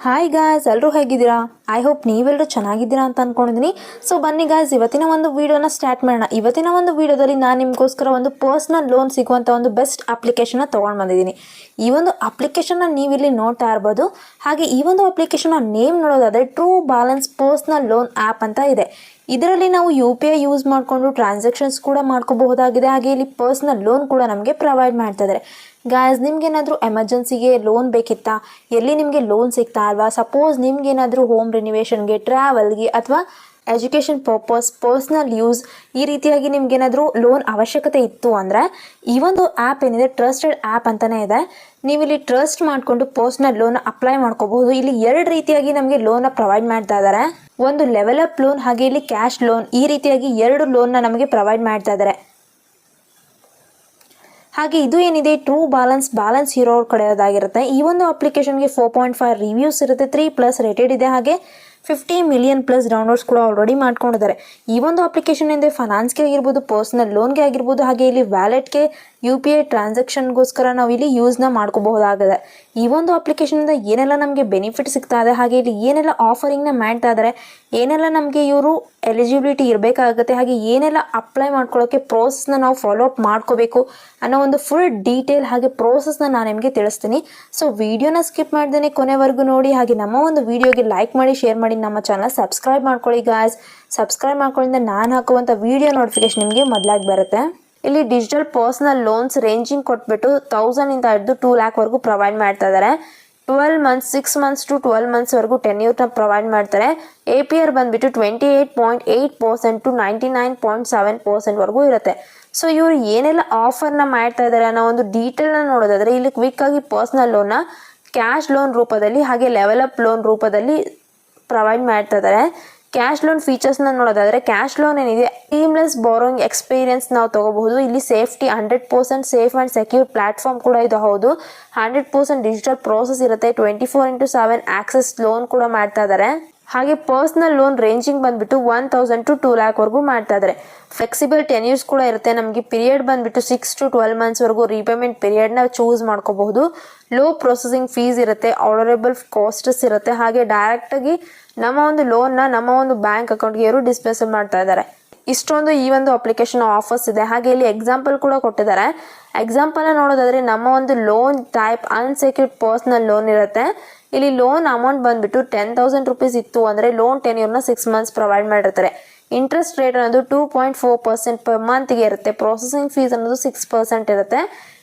Hi guys, ಎಲ್ಲರೂ ಹೇಗಿದ್ದೀರಾ? I hope ನೀವೆಲ್ಲರೂ ಚೆನ್ನಾಗಿದ್ದೀರಾ ಅಂತ ಅಂದ್ಕೊಂಡಿದ್ದೀನಿ. ಸೊ ಬನ್ನಿ ಗಾಯ್ಸ್, ಇವತ್ತಿನ ಒಂದು ವೀಡಿಯೋನ ಸ್ಟಾರ್ಟ್ ಮಾಡೋಣ. ಇವತ್ತಿನ ಒಂದು ವೀಡಿಯೋದಲ್ಲಿ ನಾನು ನಿಮಗೋಸ್ಕರ ಒಂದು ಪರ್ಸ್ನಲ್ ಲೋನ್ ಸಿಗುವಂಥ ಒಂದು ಬೆಸ್ಟ್ ಅಪ್ಲಿಕೇಶನ್ನ ತೊಗೊಂಡು ಬಂದಿದ್ದೀನಿ. ಈ ಒಂದು ಅಪ್ಲಿಕೇಶನ್ನ ನೀವಿಲ್ಲಿ ನೋಡ್ತಾ ಇರ್ಬೋದು. ಹಾಗೆ ಈ ಒಂದು ಅಪ್ಲಿಕೇಶನ್ನ ನೇಮ್ ನೋಡೋದಾದರೆ true balance personal loan app ಅಂತ ಇದೆ. ಇದರಲ್ಲಿ ನಾವು UPI ಯೂಸ್ ಮಾಡಿಕೊಂಡು ಟ್ರಾನ್ಸಾಕ್ಷನ್ಸ್ ಕೂಡ ಮಾಡ್ಕೋಬಹುದಾಗಿದೆ. ಹಾಗೆ ಇಲ್ಲಿ ಪರ್ಸ್ನಲ್ ಲೋನ್ ಕೂಡ ನಮಗೆ ಪ್ರೊವೈಡ್ ಮಾಡ್ತಾ ಇದ್ದಾರೆ. ಗಾಯ್ಸ್, ನಿಮ್ಗೇನಾದರೂ ಎಮರ್ಜೆನ್ಸಿಗೆ ಲೋನ್ ಬೇಕಿತ್ತಾ? ಎಲ್ಲಿ ನಿಮಗೆ ಲೋನ್ ಸಿಗ್ತಾ ಅಲ್ವಾ? ಸಪೋಸ್ ನಿಮ್ಗೇನಾದರೂ ಹೋಮ್ ರಿನಿವೇಷನ್ಗೆ, ಟ್ರಾವೆಲ್ಗೆ ಅಥವಾ ಎಜುಕೇಷನ್ ಪರ್ಪಸ್, ಪರ್ಸ್ನಲ್ ಯೂಸ್ ಈ ರೀತಿಯಾಗಿ ನಿಮ್ಗೇನಾದರೂ ಲೋನ್ ಅವಶ್ಯಕತೆ ಇತ್ತು ಅಂದರೆ ಈ ಒಂದು ಆ್ಯಪ್ ಏನಿದೆ ಟ್ರಸ್ಟೆಡ್ ಆ್ಯಪ್ ಅಂತಲೇ ಇದೆ. ನೀವಿಲ್ಲಿ ಟ್ರಸ್ಟ್ ಮಾಡಿಕೊಂಡು ಪರ್ಸ್ನಲ್ ಲೋನ್ ಅಪ್ಲೈ ಮಾಡ್ಕೋಬಹುದು. ಇಲ್ಲಿ ಎರಡು ರೀತಿಯಾಗಿ ನಮಗೆ ಲೋನ್ನ ಪ್ರೊವೈಡ್ ಮಾಡ್ತಾ ಇದ್ದಾರೆ. ಒಂದು ಲೆವೆಲ್ ಅಪ್ ಲೋನ್, ಹಾಗೆ ಇಲ್ಲಿ ಕ್ಯಾಶ್ ಲೋನ್, ಈ ರೀತಿಯಾಗಿ ಎರಡು ಲೋನ್ನ ನಮಗೆ ಪ್ರೊವೈಡ್ ಮಾಡ್ತಾ ಇದ್ದಾರೆ. ಹಾಗೆ ಇದು ಏನಿದೆ ಟ್ರೂ ಬ್ಯಾಲೆನ್ಸ್ ಇರೋರ ಕಡೆಯೋದಾಗಿರುತ್ತೆ. ಈ ಒಂದು ಅಪ್ಲಿಕೇಶನ್ಗೆ 4.5 ರಿವ್ಯೂಸ್ ಇರುತ್ತೆ, 3+ ರೇಟೆಡ್ ಇದೆ. ಹಾಗೆ 50 ಮಿಲಿಯನ್+ ಡೌನ್ಲೋಡ್ಸ್ ಕೂಡ ಆಲ್ರೆಡಿ ಮಾಡ್ಕೊಂಡಿದ್ದಾರೆ. ಈ ಒಂದು ಅಪ್ಲಿಕೇಶನ್ ಇಂದ ಫೈನಾನ್ಸ್ಗೆ ಆಗಿರ್ಬೋದು, ಪರ್ಸ್ನಲ್ ಲೋನ್ಗೆ ಆಗಿರ್ಬೋದು, ಹಾಗೆ ಇಲ್ಲಿ ವ್ಯಾಲೆಟ್ಗೆ, UPI ಟ್ರಾನ್ಸಾಕ್ಷನ್ಗೋಸ್ಕರ ನಾವು ಇಲ್ಲಿ ಯೂಸ್ನ ಮಾಡ್ಕೋಬಹುದಾಗಿದೆ. ಈ ಒಂದು ಅಪ್ಲಿಕೇಶನಿಂದ ಏನೆಲ್ಲ ನಮಗೆ ಬೆನಿಫಿಟ್ ಸಿಗ್ತಾ ಇದೆ, ಹಾಗೆ ಇಲ್ಲಿ ಏನೆಲ್ಲ ಆಫರಿಂಗ್ನ ಮಾಡ್ತಾ ಇದ್ದಾರೆ, ಏನೆಲ್ಲ ನಮಗೆ ಇವರು ಎಲಿಜಿಬಿಲಿಟಿ ಇರಬೇಕಾಗುತ್ತೆ, ಹಾಗೆ ಏನೆಲ್ಲ ಅಪ್ಲೈ ಮಾಡ್ಕೊಳ್ಳೋಕ್ಕೆ ಪ್ರೋಸೆಸ್ನ ನಾವು ಫಾಲೋ ಅಪ್ ಮಾಡ್ಕೋಬೇಕು ಅನ್ನೋ ಒಂದು ಫುಲ್ ಡೀಟೇಲ್ ಹಾಗೆ ಪ್ರೋಸೆಸ್ನ ನಾನು ನಿಮಗೆ ತಿಳಿಸ್ತೀನಿ. ಸೊ ವಿಡಿಯೋನ ಸ್ಕಿಪ್ ಮಾಡ್ದೇನೆ ಕೊನೆವರೆಗೂ ನೋಡಿ. ಹಾಗೆ ನಮ್ಮ ಒಂದು ವಿಡಿಯೋಗೆ ಲೈಕ್ ಮಾಡಿ, ಶೇರ್ ಮಾಡಿ, ನಮ್ಮ ಚಾನಲ್ ಸಬ್ಸ್ಕ್ರೈಬ್ ಮಾಡ್ಕೊಳ್ಳಿ ಗಾಯ್ಸ್. ಸಬ್ಸ್ಕ್ರೈಬ್ ಮಾಡ್ಕೊಳ್ಳಿಂದ ನಾನು ಹಾಕುವಂಥ ವಿಡಿಯೋ ನೋಟಿಫಿಕೇಶನ್ ನಿಮಗೆ ಮೊದಲಾಗಿ ಬರುತ್ತೆ. ಇಲ್ಲಿ ಡಿಜಿಟಲ್ ಪರ್ಸ್ನಲ್ ಲೋನ್ಸ್ ರೇಂಜಿಂಗ್ ಕೊಟ್ಬಿಟ್ಟು 1000 ಇಂದ ಹಿಡಿದು 2 lakh ಪ್ರೊವೈಡ್ ಮಾಡ್ತಾ ಇದ್ದಾರೆ. 12 months, 6 months to 12 months ವರೆಗೂ ಟೆನ್ಯೂರ್ನ ಪ್ರೊವೈಡ್ ಮಾಡ್ತಾರೆ. APR ಬಂದ್ಬಿಟ್ಟು 28.8% to 99.7% ವರೆಗೂ ಇರುತ್ತೆ. ಸೊ ಇವರು ಏನೆಲ್ಲ ಆಫರ್ನ ಮಾಡ್ತಾ ಇದ್ದಾರೆ ಅನ್ನೋ ಒಂದು ಡೀಟೇಲ್ನ ನೋಡೋದಾದರೆ ಇಲ್ಲಿ ಕ್ವಿಕ್ ಆಗಿ ಪರ್ಸ್ನಲ್ ಲೋನ್ನ ಕ್ಯಾಶ್ ಲೋನ್ ರೂಪದಲ್ಲಿ ಹಾಗೆ ಲೆವೆಲ್ ಅಪ್ ಲೋನ್ ರೂಪದಲ್ಲಿ ಪ್ರೊವೈಡ್ ಮಾಡ್ತಾ ಇದ್ದಾರೆ. ಕ್ಯಾಶ್ ಲೋನ್ ಫೀಚರ್ಸ್ನ ನೋಡೋದಾದರೆ ಕ್ಯಾಶ್ ಲೋನ್ ಏನಿದೆ ಸೀಮ್ಲೆಸ್ ಬಾರೋಯಿಂಗ್ ಎಕ್ಸ್ಪೀರಿಯನ್ಸ್ ನಾವು ತಗೋಬಹುದು. ಇಲ್ಲಿ safety 100% safe and secure platform ಕೂಡ ಇದು ಹೌದು. 100% ಡಿಜಿಟಲ್ ಪ್ರೋಸೆಸ್ ಇರುತ್ತೆ. 24/7 ಆಕ್ಸೆಸ್ ಲೋನ್ ಕೂಡ ಮಾಡ್ತಾ ಇದ್ದಾರೆ. ಹಾಗೆ ಪರ್ಸ್ನಲ್ ಲೋನ್ ರೇಂಜಿಂಗ್ ಬಂದ್ಬಿಟ್ಟು 1000 to 2 lakh ವರೆಗೂ ಮಾಡ್ತಾ ಇದ್ದಾರೆ. ಫ್ಲೆಕ್ಸಿಬಲ್ ಟೆನ್ಯೂರ್ಸ್ ಕೂಡ ಇರುತ್ತೆ. ನಮಗೆ ಪೀರಿಯಡ್ ಬಂದ್ಬಿಟ್ಟು 6 to 12 months ವರೆಗೂ ರೀಪೇಮೆಂಟ್ ಪೀರಿಯಡ್ನ ಚೂಸ್ ಮಾಡ್ಕೋಬಹುದು. ಲೋ ಪ್ರೊಸೆಸಿಂಗ್ ಫೀಸ್ ಇರುತ್ತೆ, ಆರ್ಡರಬಲ್ ಕಾಸ್ಟ್ಸ್ ಇರುತ್ತೆ. ಹಾಗೆ ಡೈರೆಕ್ಟಾಗಿ ನಮ್ಮ ಒಂದು ಲೋನ್ನ ನಮ್ಮ ಒಂದು ಬ್ಯಾಂಕ್ ಅಕೌಂಟ್ಗೆ ಇವರು ಡಿಸ್ಪೆಸಲ್ ಮಾಡ್ತಾ ಇದ್ದಾರೆ. ಇಷ್ಟೊಂದು ಈ ಒಂದು ಅಪ್ಲಿಕೇಶನ್ ಆಫರ್ಸ್ ಇದೆ. ಹಾಗೆ ಇಲ್ಲಿ ಎಕ್ಸಾಂಪಲ್ ಕೂಡ ಕೊಟ್ಟಿದ್ದಾರೆ. ಎಕ್ಸಾಂಪಲ್ನ ನೋಡೋದಾದರೆ ನಮ್ಮ ಒಂದು loan type unsecured personal loan ಇರುತ್ತೆ. ಇಲ್ಲಿ ಲೋನ್ ಅಮೌಂಟ್ ಬಂದ್ಬಿಟ್ಟು 10,000 rupees ಇತ್ತು ಅಂದರೆ ಲೋನ್ ಟೆನ್ಯೂರ್ನ 6 months ಪ್ರೊವೈಡ್ ಮಾಡಿರ್ತಾರೆ. ಇಂಟ್ರೆಸ್ಟ್ ರೇಟ್ ಅನ್ನೋದು 2.4% per ಮಂತ್ಗೆ ಇರುತ್ತೆ. ಪ್ರೊಸೆಸಿಂಗ್ ಫೀಸ್ ಅನ್ನೋದು 6% ಇರುತ್ತೆ.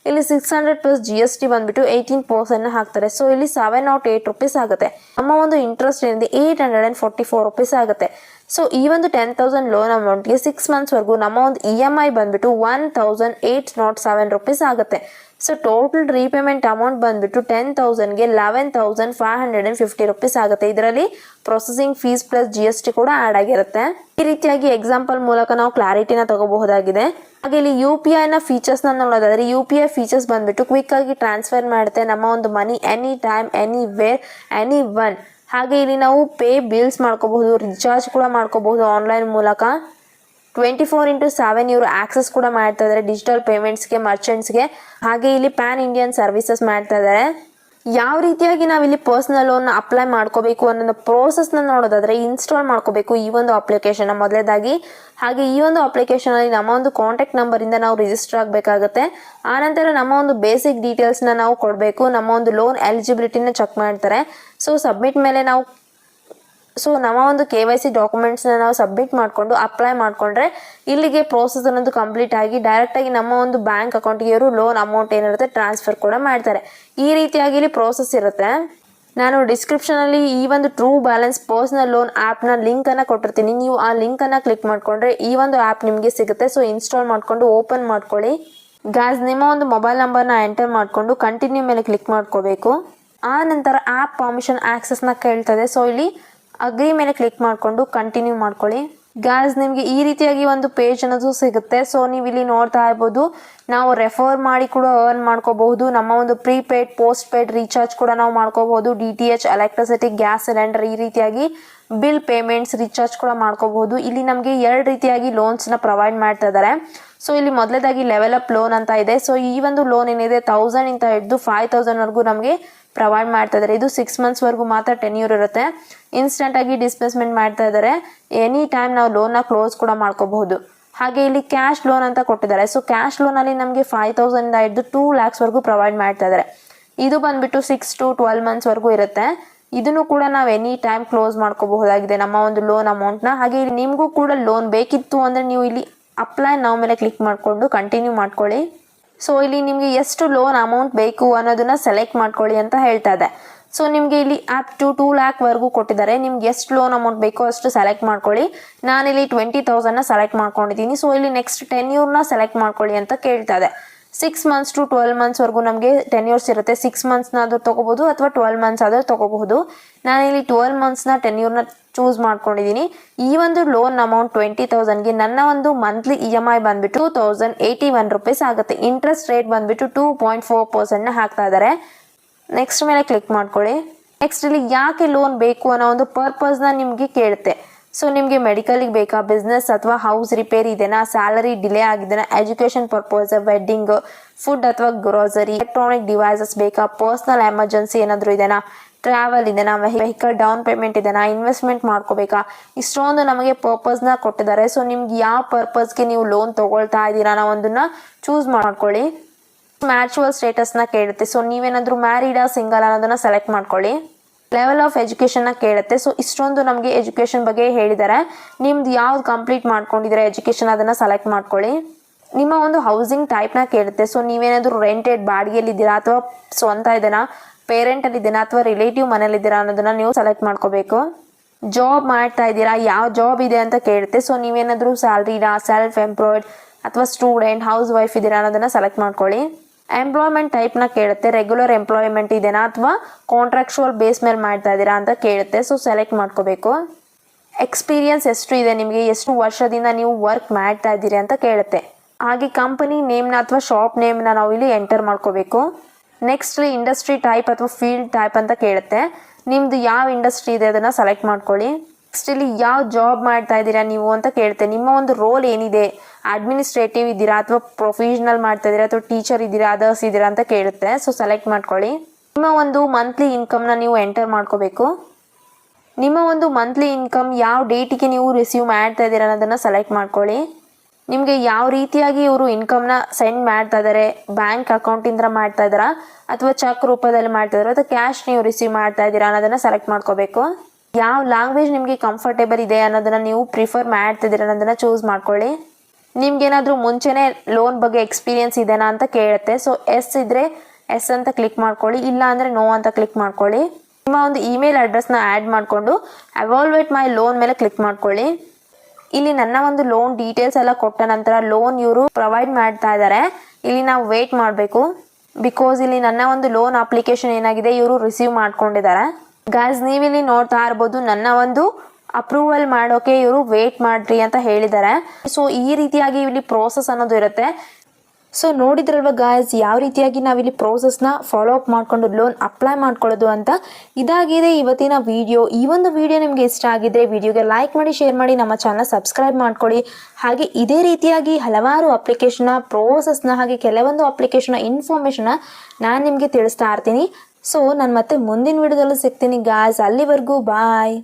ಇಲ್ಲಿ 600+ GST ಬಂದ್ಬಿಟ್ಟು 18% ಹಾಕ್ತಾರೆ. ಸೊ ಇಲ್ಲಿ 708 rupees ಆಗುತ್ತೆ. ನಮ್ಮ ಒಂದು ಇಂಟ್ರೆಸ್ಟ್ ಏನಿದೆ 844 rupees ಆಗುತ್ತೆ. ಸೊ ಈ ಒಂದು 10,000 ಲೋನ್ ಅಮೌಂಟ್ಗೆ 6 months ವರೆಗೂ ನಮ್ಮ ಒಂದು EMI ಬಂದ್ಬಿಟ್ಟು 1,807 rupees ಆಗುತ್ತೆ. ಸೊ ಟೋಟಲ್ ರೀಪೇಮೆಂಟ್ ಅಮೌಂಟ್ ಬಂದ್ಬಿಟ್ಟು 10,000ಗೆ 11,550 rupees ಆಗುತ್ತೆ. ಇದರಲ್ಲಿ ಪ್ರೊಸೆಸಿಂಗ್ ಫೀಸ್ ಪ್ಲಸ್ GST ಕೂಡ ಆ್ಯಡ್ ಆಗಿರುತ್ತೆ. ಈ ರೀತಿಯಾಗಿ ಎಕ್ಸಾಂಪಲ್ ಮೂಲಕ ನಾವು ಕ್ಲಾರಿಟಿನ ತಗೋಬಹುದಾಗಿದೆ. ಹಾಗೆ ಇಲ್ಲಿ UPIನ ಫೀಚರ್ಸ್ನ ನೋಡೋದಾದ್ರೆ UPI ಫೀಚರ್ಸ್ ಬಂದ್ಬಿಟ್ಟು ಕ್ವಿಕ್ ಆಗಿ ಟ್ರಾನ್ಸ್ಫರ್ ಮಾಡುತ್ತೆ ನಮ್ಮ ಒಂದು money any time, anywhere, anyone. ಹಾಗೆ ಇಲ್ಲಿ ನಾವು ಪೇ ಬಿಲ್ಸ್ ಮಾಡ್ಕೋಬಹುದು, ರಿಚಾರ್ಜ್ ಕೂಡ ಮಾಡ್ಕೋಬಹುದು ಆನ್ಲೈನ್ ಮೂಲಕ. 24/7 ಇವರು ಆಕ್ಸೆಸ್ ಕೂಡ ಮಾಡ್ತಾ ಇದ್ದಾರೆ ಡಿಜಿಟಲ್ ಪೇಮೆಂಟ್ಸ್ಗೆ, ಮರ್ಚೆಂಟ್ಸ್ಗೆ. ಹಾಗೆ ಇಲ್ಲಿ ಪ್ಯಾನ್ ಇಂಡಿಯನ್ ಸರ್ವಿಸಸ್ ಮಾಡ್ತಾ ಇದ್ದಾರೆ. ಯಾವ ರೀತಿಯಾಗಿ ನಾವಿಲ್ಲಿ ಪರ್ಸ್ನಲ್ ಲೋನ್ನ ಅಪ್ಲೈ ಮಾಡ್ಕೋಬೇಕು ಅನ್ನೋ ಪ್ರೋಸೆಸ್ನ ನೋಡೋದಾದರೆ ಇನ್ಸ್ಟಾಲ್ ಮಾಡ್ಕೋಬೇಕು ಈ ಒಂದು ಅಪ್ಲಿಕೇಶನ್ನ ಮೊದಲೇದಾಗಿ. ಹಾಗೆ ಈ ಒಂದು ಅಪ್ಲಿಕೇಶನಲ್ಲಿ ನಮ್ಮ ಒಂದು ಕಾಂಟ್ಯಾಕ್ಟ್ ನಂಬರಿಂದ ನಾವು ರಿಜಿಸ್ಟರ್ ಆಗಬೇಕಾಗುತ್ತೆ. ಆನಂತರ ನಮ್ಮ ಒಂದು ಬೇಸಿಕ್ ಡೀಟೇಲ್ಸ್ನ ನಾವು ಕೊಡಬೇಕು. ನಮ್ಮ ಒಂದು ಲೋನ್ ಎಲಿಜಿಬಿಲಿಟಿನ ಚೆಕ್ ಮಾಡ್ತಾರೆ. ಸೊ ಸಬ್ಮಿಟ್ ಮೇಲೆ ನಾವು ನಮ್ಮ ಒಂದು KYC ಡಾಕ್ಯುಮೆಂಟ್ಸ್ನ ನಾವು ಸಬ್ಮಿಟ್ ಮಾಡಿಕೊಂಡು ಅಪ್ಲೈ ಮಾಡಿಕೊಂಡ್ರೆ ಇಲ್ಲಿಗೆ ಪ್ರೋಸೆಸ್ ಅನ್ನೋದು ಕಂಪ್ಲೀಟ್ ಆಗಿ ಡೈರೆಕ್ಟಾಗಿ ನಮ್ಮ ಒಂದು ಬ್ಯಾಂಕ್ ಅಕೌಂಟ್ಗೆ ಇವರು ಲೋನ್ ಅಮೌಂಟ್ ಏನಿರುತ್ತೆ ಟ್ರಾನ್ಸ್ಫರ್ ಕೂಡ ಮಾಡ್ತಾರೆ. ಈ ರೀತಿಯಾಗಿ ಇಲ್ಲಿ ಪ್ರೋಸೆಸ್ ಇರುತ್ತೆ. ನಾನು ಡಿಸ್ಕ್ರಿಪ್ಷನಲ್ಲಿ ಈ ಒಂದು ಟ್ರೂ ಬ್ಯಾಲೆನ್ಸ್ ಪರ್ಸ್ನಲ್ ಲೋನ್ ಆ್ಯಪ್ನ ಲಿಂಕನ್ನು ಕೊಟ್ಟಿರ್ತೀನಿ. ನೀವು ಆ ಲಿಂಕನ್ನು ಕ್ಲಿಕ್ ಮಾಡಿಕೊಂಡ್ರೆ ಈ ಒಂದು ಆ್ಯಪ್ ನಿಮಗೆ ಸಿಗುತ್ತೆ. ಸೊ ಇನ್ಸ್ಟಾಲ್ ಮಾಡಿಕೊಂಡು ಓಪನ್ ಮಾಡ್ಕೊಳ್ಳಿ. ಗಾಯ್ಸ್, ನಿಮ್ಮ ಒಂದು ಮೊಬೈಲ್ ನಂಬರ್ನ ಎಂಟರ್ ಮಾಡಿಕೊಂಡು ಕಂಟಿನ್ಯೂ ಮೇಲೆ ಕ್ಲಿಕ್ ಮಾಡ್ಕೋಬೇಕು. ಆ ನಂತರ ಆ್ಯಪ್ ಪರ್ಮಿಷನ್ ಆಕ್ಸೆಸ್ನ ಕೇಳ್ತದೆ. ಸೊ ಇಲ್ಲಿ ಅಗ್ರಿ ಮೇಲೆ ಕ್ಲಿಕ್ ಮಾಡಿಕೊಂಡು ಕಂಟಿನ್ಯೂ ಮಾಡ್ಕೊಳ್ಳಿ. ಗಾಯ್ಸ್, ನಿಮಗೆ ಈ ರೀತಿಯಾಗಿ ಒಂದು ಪೇಜ್ ಅನ್ನೋದು ಸಿಗುತ್ತೆ. ಸೊ ನೀವು ಇಲ್ಲಿ ನೋಡ್ತಾ ಇರ್ಬೋದು, ನಾವು ರೆಫರ್ ಮಾಡಿ ಕೂಡ ಅರ್ನ್ ಮಾಡ್ಕೋಬಹುದು. ನಮ್ಮ ಒಂದು ಪ್ರೀಪೇಯ್ಡ್, ಪೋಸ್ಟ್ ಪೇಯ್ಡ್ ರೀಚಾರ್ಜ್ ಕೂಡ ನಾವು ಮಾಡ್ಕೋಬಹುದು. DTH, ಎಲೆಕ್ಟ್ರಿಸಿಟಿ, ಗ್ಯಾಸ್ ಸಿಲಿಂಡರ್ ಈ ರೀತಿಯಾಗಿ ಬಿಲ್ ಪೇಮೆಂಟ್ಸ್, ರೀಚಾರ್ಜ್ ಕೂಡ ಮಾಡ್ಕೋಬಹುದು. ಇಲ್ಲಿ ನಮಗೆ 2 ರೀತಿಯಾಗಿ ಲೋನ್ಸ್ನ ಪ್ರೊವೈಡ್ ಮಾಡ್ತಾ ಇದ್ದಾರೆ. ಸೊ ಇಲ್ಲಿ ಮೊದಲೇದಾಗಿ ಲೆವೆಲ್ ಅಪ್ ಲೋನ್ ಅಂತ ಇದೆ. ಸೊ ಈ ಒಂದು ಲೋನ್ ಏನಿದೆ 1000 ಇಂದ ಹಿಡಿದು 5000 ವರೆಗೂ ನಮಗೆ ಪ್ರೊವೈಡ್ ಮಾಡ್ತಾ ಇದ್ದಾರೆ. ಇದು 6 ಮಂತ್ಸ್ವರೆಗೂ ಮಾತ್ರ ಟೆನ್ಯೂರ್ ಇರುತ್ತೆ. ಇನ್ಸ್ಟೆಂಟಾಗಿ ಡಿಸ್ಪ್ಲೇಸ್ಮೆಂಟ್ ಮಾಡ್ತಾ ಇದ್ದಾರೆ. ಎನಿ ಟೈಮ್ ನಾವು ಲೋನ್ನ ಕ್ಲೋಸ್ ಕೂಡ ಮಾಡ್ಕೋಬಹುದು. ಹಾಗೆ ಇಲ್ಲಿ ಕ್ಯಾಶ್ ಲೋನ್ ಅಂತ ಕೊಟ್ಟಿದ್ದಾರೆ. ಸೊ ಕ್ಯಾಶ್ ಲೋನಲ್ಲಿ ನಮಗೆ 5,000 ಹಿಡಿದು 2 lakhsವರೆಗೂ ಪ್ರೊವೈಡ್ ಮಾಡ್ತಾ ಇದ್ದಾರೆ. ಇದು ಬಂದ್ಬಿಟ್ಟು 6 to 12 ಮಂತ್ಸ್ವರೆಗೂ ಇರುತ್ತೆ. ಇದನ್ನು ಕೂಡ ನಾವು ಎನಿ ಟೈಮ್ ಕ್ಲೋಸ್ ಮಾಡ್ಕೋಬಹುದಾಗಿದೆ ನಮ್ಮ ಒಂದು ಲೋನ್ ಅಮೌಂಟ್ನ. ಹಾಗೆ ಇಲ್ಲಿ ನಿಮಗೂ ಕೂಡ ಲೋನ್ ಬೇಕಿತ್ತು ಅಂದರೆ ನೀವು ಇಲ್ಲಿ ಅಪ್ಲೈ ನಾವು ಮೇಲೆ ಕ್ಲಿಕ್ ಮಾಡಿಕೊಂಡು ಕಂಟಿನ್ಯೂ ಮಾಡ್ಕೊಳ್ಳಿ. ಸೊ ಇಲ್ಲಿ ನಿಮಗೆ ಎಷ್ಟು ಲೋನ್ ಅಮೌಂಟ್ ಬೇಕು ಅನ್ನೋದನ್ನ ಸೆಲೆಕ್ಟ್ ಮಾಡ್ಕೊಳ್ಳಿ ಅಂತ ಹೇಳ್ತಾ ಇದೆ. ಸೊ ನಿಮಗೆ ಇಲ್ಲಿ ಅಪ್ ಟು 2 lakhವರೆಗೂ ಕೊಟ್ಟಿದ್ದಾರೆ. ನಿಮ್ಗೆ ಎಷ್ಟು ಲೋನ್ ಅಮೌಂಟ್ ಬೇಕೋ ಅಷ್ಟು ಸೆಲೆಕ್ಟ್ ಮಾಡ್ಕೊಳ್ಳಿ. ನಾನಿಲ್ಲಿ 20,000ನ ಸೆಲೆಕ್ಟ್ ಮಾಡ್ಕೊಂಡಿದ್ದೀನಿ. ಸೊ ಇಲ್ಲಿ ನೆಕ್ಸ್ಟ್ ಟೆನ್ಯೂರ್ನ ಸೆಲೆಕ್ಟ್ ಮಾಡ್ಕೊಳ್ಳಿ ಅಂತ ಕೇಳ್ತಾ ಇದೆ. 6 months to 12 monthsವರೆಗೂ ನಮಗೆ ಟೆನ್ಯೂರ್ಸ್ ಇರುತ್ತೆ. 6 monthsನಾದರೂ ತೊಗೋಬಹುದು ಅಥವಾ 12 months ಆದರೂ ತೊಗೋಬಹುದು. ನಾನಿಲ್ಲಿ 12 monthsನ ಟೆನ್ಯೂರ್ನ ಚೂಸ್ ಮಾಡ್ಕೊಂಡಿದ್ದೀನಿ. ಈ ಒಂದು ಲೋನ್ ಅಮೌಂಟ್ 20,000ಗೆ ನನ್ನ ಒಂದು ಮಂತ್ಲಿ EMI ಬಂದ್ಬಿಟ್ಟು 2,081 rupees ಆಗುತ್ತೆ. ಇಂಟ್ರೆಸ್ಟ್ ರೇಟ್ ಬಂದ್ಬಿಟ್ಟು 2.4%ನ ಹಾಕ್ತಾ ಇದ್ದಾರೆ. ನೆಕ್ಸ್ಟ್ ಮೇಲೆ ಕ್ಲಿಕ್ ಮಾಡ್ಕೊಳ್ಳಿ. ನೆಕ್ಸ್ಟ್ ಇಲ್ಲಿ ಯಾಕೆ ಲೋನ್ ಬೇಕು ಅನ್ನೋ ಒಂದು ಪರ್ಪಸ್ನ ನಿಮಗೆ ಕೇಳುತ್ತೆ. ಸೊ ನಿಮಗೆ ಮೆಡಿಕಲಿಗೆ ಬೇಕಾ, ಬಿಸ್ನೆಸ್ ಅಥವಾ ಹೌಸ್ ರಿಪೇರಿ ಇದೆನಾ, ಸ್ಯಾಲರಿ ಡಿಲೇ ಆಗಿದೆನಾ, ಎಜುಕೇಷನ್ ಪರ್ಪಸ್, ವೆಡ್ಡಿಂಗ್, ಫುಡ್ ಅಥವಾ ಗ್ರೋಸರಿ, ಎಲೆಕ್ಟ್ರಾನಿಕ್ ಡಿವೈಸಸ್ ಬೇಕಾ, ಪರ್ಸನಲ್ ಎಮರ್ಜೆನ್ಸಿ ಏನಾದರೂ ಇದೆನಾ, ಟ್ರಾವೆಲ್ ಇದೆನಾ, ವೆಹಿಕಲ್ ಡೌನ್ ಪೇಮೆಂಟ್ ಇದೆನಾ, ಇನ್ವೆಸ್ಟ್ಮೆಂಟ್ ಮಾಡ್ಕೋಬೇಕಾ, ಇಷ್ಟೊಂದು ನಮಗೆ ಪರ್ಪಸ್ನ ಕೊಟ್ಟಿದ್ದಾರೆ. ಸೊ ನಿಮ್ಗೆ ಯಾವ ಪರ್ಪಸ್ಗೆ ನೀವು ಲೋನ್ ತೊಗೊಳ್ತಾ ಇದ್ದೀರಾ ಅನ್ನೋ ಒಂದನ್ನ ಚೂಸ್ ಮಾಡ್ಕೊಳ್ಳಿ. ಮ್ಯಾಚುವಲ್ ಸ್ಟೇಟಸ್ನ ಕೇಳುತ್ತೆ. ಸೊ ನೀವೇನಾದರೂ ಮ್ಯಾರಿಡಾ, ಸಿಂಗಲ್ ಅನ್ನೋದನ್ನ ಸೆಲೆಕ್ಟ್ ಮಾಡ್ಕೊಳ್ಳಿ. ಲೆವೆಲ್ ಆಫ್ ಎಜುಕೇಷನ್ನ ಕೇಳುತ್ತೆ. ಸೊ ಇಷ್ಟೊಂದು ನಮಗೆ ಎಜುಕೇಷನ್ ಬಗ್ಗೆ ಹೇಳಿದ್ದಾರೆ. ನಿಮ್ದು ಯಾವ್ದು ಕಂಪ್ಲೀಟ್ ಮಾಡ್ಕೊಂಡಿದ್ರೆ ಎಜುಕೇಷನ್ ಅದನ್ನು ಸೆಲೆಕ್ಟ್ ಮಾಡ್ಕೊಳ್ಳಿ. ನಿಮ್ಮ ಒಂದು ಹೌಸಿಂಗ್ ಟೈಪ್ನ ಕೇಳುತ್ತೆ. ಸೊ ನೀವೇನಾದರೂ ರೆಂಟೆಡ್ ಬಾಡಿಗೆಯಲ್ಲಿದ್ದೀರಾ ಅಥವಾ ಸ್ವಂತ ಇದೆನಾ, ಪೇರೆಂಟಲ್ಲಿದ್ದೀರಾ ಅಥವಾ ರಿಲೇಟಿವ್ ಮನೇಲಿದ್ದೀರಾ ಅನ್ನೋದನ್ನ ನೀವು ಸೆಲೆಕ್ಟ್ ಮಾಡ್ಕೋಬೇಕು. ಜಾಬ್ ಮಾಡ್ತಾ ಇದ್ದೀರಾ, ಯಾವ ಜಾಬ್ ಇದೆ ಅಂತ ಕೇಳುತ್ತೆ. ಸೊ ನೀವೇನಾದರೂ ಸ್ಯಾಲ್ರಿನಾ, ಸೆಲ್ಫ್ ಎಂಪ್ಲಾಯ್ಡ್ ಅಥವಾ ಸ್ಟೂಡೆಂಟ್, ಹೌಸ್ ವೈಫ್ ಇದ್ದೀರಾ ಅನ್ನೋದನ್ನ ಸೆಲೆಕ್ಟ್ ಮಾಡ್ಕೊಳ್ಳಿ. ಎಂಪ್ಲಾಯ್ಮೆಂಟ್ ಟೈಪ್ನ ಕೇಳುತ್ತೆ. ರೆಗ್ಯುಲರ್ ಎಂಪ್ಲಾಯ್ಮೆಂಟ್ ಇದೆನಾ ಅಥವಾ ಕಾಂಟ್ರಾಕ್ಚುವಲ್ ಬೇಸ್ ಮೇಲೆ ಮಾಡ್ತಾ ಇದ್ದೀರಾ ಅಂತ ಕೇಳುತ್ತೆ. ಸೊ ಸೆಲೆಕ್ಟ್ ಮಾಡ್ಕೋಬೇಕು. ಎಕ್ಸ್ಪೀರಿಯನ್ಸ್ ಎಷ್ಟು ಇದೆ ನಿಮಗೆ, ಎಷ್ಟು ವರ್ಷದಿಂದ ನೀವು ವರ್ಕ್ ಮಾಡ್ತಾ ಇದ್ದೀರಿ ಅಂತ ಕೇಳುತ್ತೆ. ಹಾಗೆ ಕಂಪನಿ ನೇಮ್ನ ಅಥವಾ ಶಾಪ್ ನೇಮ್ನ ನಾವು ಇಲ್ಲಿ ಎಂಟರ್ ಮಾಡ್ಕೋಬೇಕು. ನೆಕ್ಸ್ಟ್ ಇಂಡಸ್ಟ್ರಿ ಟೈಪ್ ಅಥವಾ ಫೀಲ್ಡ್ ಟೈಪ್ ಅಂತ ಕೇಳುತ್ತೆ. ನಿಮ್ದು ಯಾವ ಇಂಡಸ್ಟ್ರಿ ಇದೆ ಅದನ್ನು ಸೆಲೆಕ್ಟ್ ಮಾಡ್ಕೊಳ್ಳಿ. ನೆಕ್ಸ್ಟ್ ಇಲ್ಲಿ ಯಾವ ಜಾಬ್ ಮಾಡ್ತಾ ಇದ್ದೀರಾ ನೀವು ಅಂತ ಕೇಳುತ್ತೆ. ನಿಮ್ಮ ಒಂದು ರೋಲ್ ಏನಿದೆ, ಅಡ್ಮಿನಿಸ್ಟ್ರೇಟಿವ್ ಇದ್ದೀರಾ ಅಥವಾ ಪ್ರೊಫೆಷನಲ್ ಮಾಡ್ತಾ ಇದ್ದೀರಾ ಅಥವಾ ಟೀಚರ್ ಇದ್ದೀರಾ, ಅದರ್ಸ್ ಇದ್ದೀರಾ ಅಂತ ಕೇಳುತ್ತೆ. ಸೊ ಸೆಲೆಕ್ಟ್ ಮಾಡ್ಕೊಳ್ಳಿ. ನಿಮ್ಮ ಒಂದು ಮಂತ್ಲಿ ಇನ್ಕಮ್ನ ನೀವು ಎಂಟರ್ ಮಾಡ್ಕೋಬೇಕು. ನಿಮ್ಮ ಒಂದು ಮಂತ್ಲಿ ಇನ್ಕಮ್ ಯಾವ ಡೇಟಿಗೆ ನೀವು ರಿಸೀವ್ ಮಾಡ್ತಾ ಇದ್ದೀರಾ ಅನ್ನೋದನ್ನು ಸೆಲೆಕ್ಟ್ ಮಾಡ್ಕೊಳ್ಳಿ. ನಿಮಗೆ ಯಾವ ರೀತಿಯಾಗಿ ಇವರು ಇನ್ಕಮ್ನ ಸೆಂಡ್ ಮಾಡ್ತಾ ಇದ್ದಾರೆ, ಬ್ಯಾಂಕ್ ಅಕೌಂಟಿಂದ ಮಾಡ್ತಾ ಇದ್ದಾರಾ ಅಥವಾ ಚೆಕ್ ರೂಪದಲ್ಲಿ ಮಾಡ್ತಾ ಇದ್ದಾರಾ ಅಥವಾ ಕ್ಯಾಶ್ ನೀವು ರಿಸೀವ್ ಮಾಡ್ತಾ ಇದ್ದೀರಾ ಅನ್ನೋದನ್ನು ಸೆಲೆಕ್ಟ್ ಮಾಡ್ಕೋಬೇಕು. ಯಾವ ಲ್ಯಾಂಗ್ವೇಜ್ ನಿಮಗೆ ಕಂಫರ್ಟೇಬಲ್ ಇದೆ ಅನ್ನೋದನ್ನು ನೀವು ಪ್ರಿಫರ್ ಮಾಡ್ತಿದ್ದೀರಾ ಅನ್ನೋದನ್ನು ಚೂಸ್ ಮಾಡ್ಕೊಳ್ಳಿ. ನಿಮ್ಗೇನಾದರೂ ಮುಂಚೆನೇ ಲೋನ್ ಬಗ್ಗೆ ಎಕ್ಸ್ಪೀರಿಯನ್ಸ್ ಇದೆನಾ ಅಂತ ಕೇಳುತ್ತೆ. ಸೊ ಎಸ್ ಇದ್ದರೆ ಎಸ್ ಅಂತ ಕ್ಲಿಕ್ ಮಾಡ್ಕೊಳ್ಳಿ, ಇಲ್ಲ ಅಂದರೆ ನೋ ಅಂತ ಕ್ಲಿಕ್ ಮಾಡ್ಕೊಳ್ಳಿ. ನಿಮ್ಮ ಒಂದು ಇಮೇಲ್ ಅಡ್ರೆಸ್ನ ಆ್ಯಡ್ ಮಾಡಿಕೊಂಡು ಎವಾಲ್ವೇಟ್ ಮೈ ಲೋನ್ ಮೇಲೆ ಕ್ಲಿಕ್ ಮಾಡ್ಕೊಳ್ಳಿ. ಇಲ್ಲಿ ನನ್ನ ಒಂದು ಲೋನ್ ಡೀಟೇಲ್ಸ್ ಎಲ್ಲ ಕೊಟ್ಟ ನಂತರ ಲೋನ್ ಇವರು ಪ್ರೊವೈಡ್ ಮಾಡ್ತಾ ಇದ್ದಾರೆ. ಇಲ್ಲಿ ನಾವು ವೇಟ್ ಮಾಡಬೇಕು. ಬಿಕಾಸ್ ಇಲ್ಲಿ ನನ್ನ ಒಂದು ಲೋನ್ ಅಪ್ಲಿಕೇಶನ್ ಏನಾಗಿದೆ ಇವರು ರಿಸೀವ್ ಮಾಡ್ಕೊಂಡಿದ್ದಾರೆ. ಗಾಯ್ಸ್ ನೀವಿಲ್ಲಿ ನೋಡ್ತಾ ಇರ್ಬೋದು, ನನ್ನ ಒಂದು ಅಪ್ರೂವಲ್ ಮಾಡೋಕೆ ಇವರು ವೇಟ್ ಮಾಡ್ರಿ ಅಂತ ಹೇಳಿದ್ದಾರೆ. ಸೊ ಈ ರೀತಿಯಾಗಿ ಇಲ್ಲಿ ಪ್ರೋಸೆಸ್ ಅನ್ನೋದು ಇರುತ್ತೆ. ಸೊ ನೋಡಿದ್ರಲ್ವ ಗಾಯ್ಸ್ ಯಾವ ರೀತಿಯಾಗಿ ನಾವಿಲ್ಲಿ ಪ್ರೋಸೆಸ್ನ ಫಾಲೋ ಅಪ್ ಮಾಡಿಕೊಂಡು ಲೋನ್ ಅಪ್ಲೈ ಮಾಡ್ಕೊಳ್ಳೋದು ಅಂತ. ಇದಾಗಿದೆ ಇವತ್ತಿನ ವಿಡಿಯೋ. ಈ ಒಂದು ವಿಡಿಯೋ ನಿಮಗೆ ಇಷ್ಟ ಆಗಿದ್ರೆ ವಿಡಿಯೋಗೆ ಲೈಕ್ ಮಾಡಿ, ಶೇರ್ ಮಾಡಿ, ನಮ್ಮ ಚಾನಲ್ ಸಬ್ಸ್ಕ್ರೈಬ್ ಮಾಡ್ಕೊಳ್ಳಿ. ಹಾಗೆ ಇದೇ ರೀತಿಯಾಗಿ ಹಲವಾರು ಅಪ್ಲಿಕೇಶನ್ನ ಪ್ರೋಸೆಸ್ನ ಹಾಗೆ ಕೆಲವೊಂದು ಅಪ್ಲಿಕೇಶನ್ನ ಇನ್ಫಾರ್ಮೇಷನ್ನ ನಾನು ನಿಮಗೆ ತಿಳಿಸ್ತಾ ಇರ್ತೀನಿ. ಸೊ ನಾನು ಮತ್ತೆ ಮುಂದಿನ ವಿಡಿಯೋದಲ್ಲೂ ಸಿಗ್ತೀನಿ ಗಾಯ್ಸ್. ಅಲ್ಲಿವರೆಗೂ ಬಾಯ್.